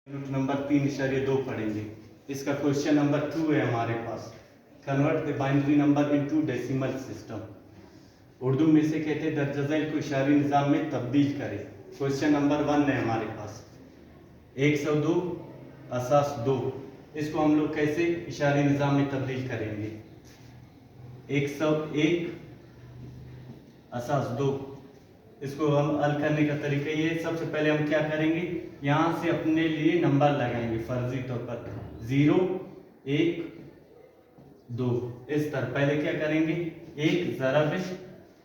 Root number 3.2 पढ़ेंगे। इसका question number 2 है हमारे पास। Convert the binary number into decimal system. Urdu में से कहते हैं दर्ज-ए-झैल को इशारी निज़ाम में तब्दील करें। क्वेश्चन नंबर 1 है हमारे पास 102 असास 2। इसको हम लोग कैसे इशारी निज़ाम में तब्दील करेंगे। 101 असास 2, इसको हम हल करने का तरीका ये है। सबसे पहले हम क्या करेंगे, यहाँ से अपने लिए नंबर लगाएंगे फर्जी तौर पर 0 1 2। इस तरह पहले क्या करेंगे, 1 ज़रब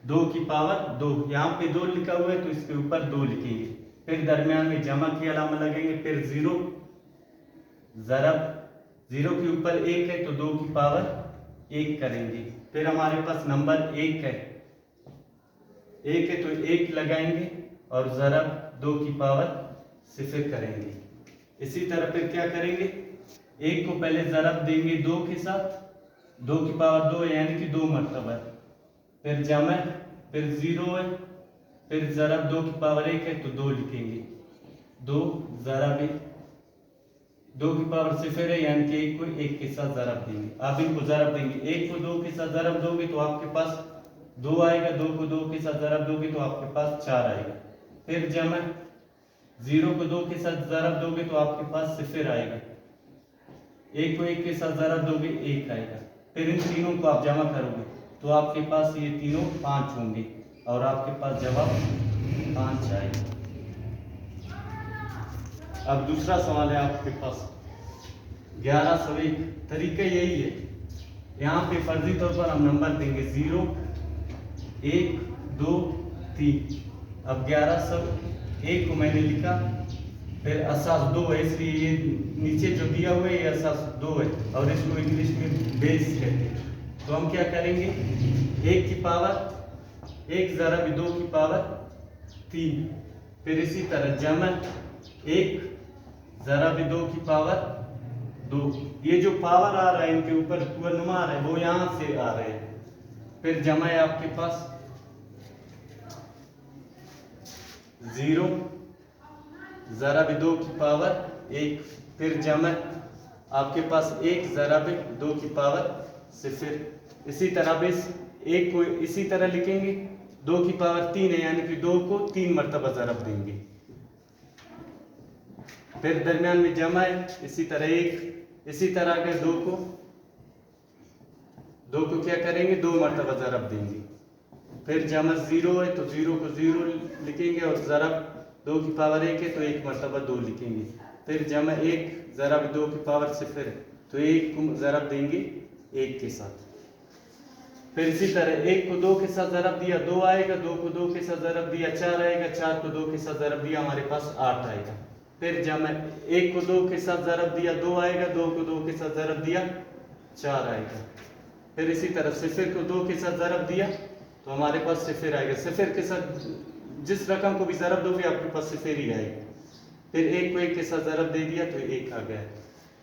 2 की पावर 2, यहाँ पे 2 लिखा हुआ है तो इसके ऊपर 2 लिखेंगे। फिर दरमियान में जमा की अलामत लगेंगे। फिर 0 ज़रब 0 के ऊपर 1 है तो 2 की पावर 1 करेंगे। फिर हमारे पास नंबर 1 है तो 1 लगाएंगे और ज़रब 2 की पावर 0 करेंगे। इसी तरह फिर क्या करेंगे, 1 को पहले ज़रब देंगे 2 के साथ, 2 की पावर 2 है यानी कि 2 मरतबा। फिर जमा, फिर 0 है, फिर ज़रब 2 की पावर 1 है तो 2 लिखेंगे। 2 ज़रब 2 की पावर 0 है यानी कि 1 को 1 के साथ ज़रब देंगे। आप इनको ज़रब देंगे, 1 को 2 के साथ ज़रब दोगे तो आपके पास 2 आएगा, 2 को 2 के साथ ज़रब दोगे तो आपके पास 4 आएगा। फिर जमा, 0 को 2 के साथ ज़रब दोगे तो आपके पास 0 आएगा, 1 को 1 के साथ ज़रब दोगे 1 आएगा। फिर इन तीनों को आप जमा करोगे तो आपके पास ये तीनों 5 होंगे और आपके पास जवाब 5 आएगा। अब दूसरा सवाल है आपके पास 1101। तरीका यही है, यहाँ पे फर्जी तौर पर हम नंबर देंगे 0 1 2 3। अब 1101 को मैंने लिखा, फिर असास 2 है इसलिए ये नीचे जो दिया हुआ है ये असास 2 है और इसको इंग्लिश में बेस कहते हैं। तो हम क्या करेंगे, 1 की पावर 1 ज़रब 2 की पावर 3। फिर इसी तरह जमा 1 ज़रब 2 की पावर 2। ये जो पावर आ रहा है इनके ऊपर पूर्णमा आ रहा है वो यहाँ से आ रहे हैं। फिर जमा है आपके पास 0 ज़रब 2 की पावर 1। फिर जमा आपके पास 1 ज़रब 2 की पावर 0। इसी तरह इस 1 को इसी तरह लिखेंगे, 2 की पावर 3 है यानी कि 2 को 3 मरतबा ज़रब देंगे। फिर दरमियान में जमा है, इसी तरह 1, इसी तरह अगर 2 को क्या करेंगे, 2 मरतबा ज़रब देंगे। फिर जमा 0 है तो 0 को 0 लिखेंगे और ज़रब 2 की पावर 1 है तो 1 मरतबा 2 लिखेंगे। फिर जमा 1 ज़रब 2 की पावर 0 है तो 1 को ज़रब देंगे 1 के साथ। फिर इसी तरह 1 को 2 के साथ ज़रब दिया 2 आएगा, 2 को 2 के साथ ज़रब दिया 4 आएगा, 4 को 2 के साथ ज़रब दिया हमारे पास 8 आएगा। फिर जमा 1 को 2 के साथ ज़रब दिया 2 आएगा, 2 को 2 के साथ ज़रब दिया 4 आएगा। फिर इसी तरह 0 को 2 के साथ ज़रब दिया तो हमारे पास 0 आएगा। 0 के साथ जिस रकम को भी ज़रब दोगे आपके पास 0 ही आएगा। फिर 1 को 1 के साथ ज़रब दे दिया तो 1 आ गया।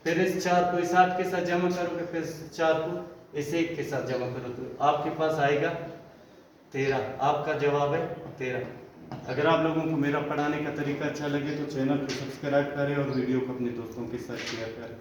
फिर इस 4 को इस 8 के साथ जमा करोगे, फिर 4 को इस 1 के साथ जमा करो तो आपके पास आएगा 13। आपका जवाब है 13। अगर आप लोगों को मेरा पढ़ाने का तरीका अच्छा लगे तो चैनल को सब्सक्राइब करें और वीडियो को अपने दोस्तों के साथ शेयर करें।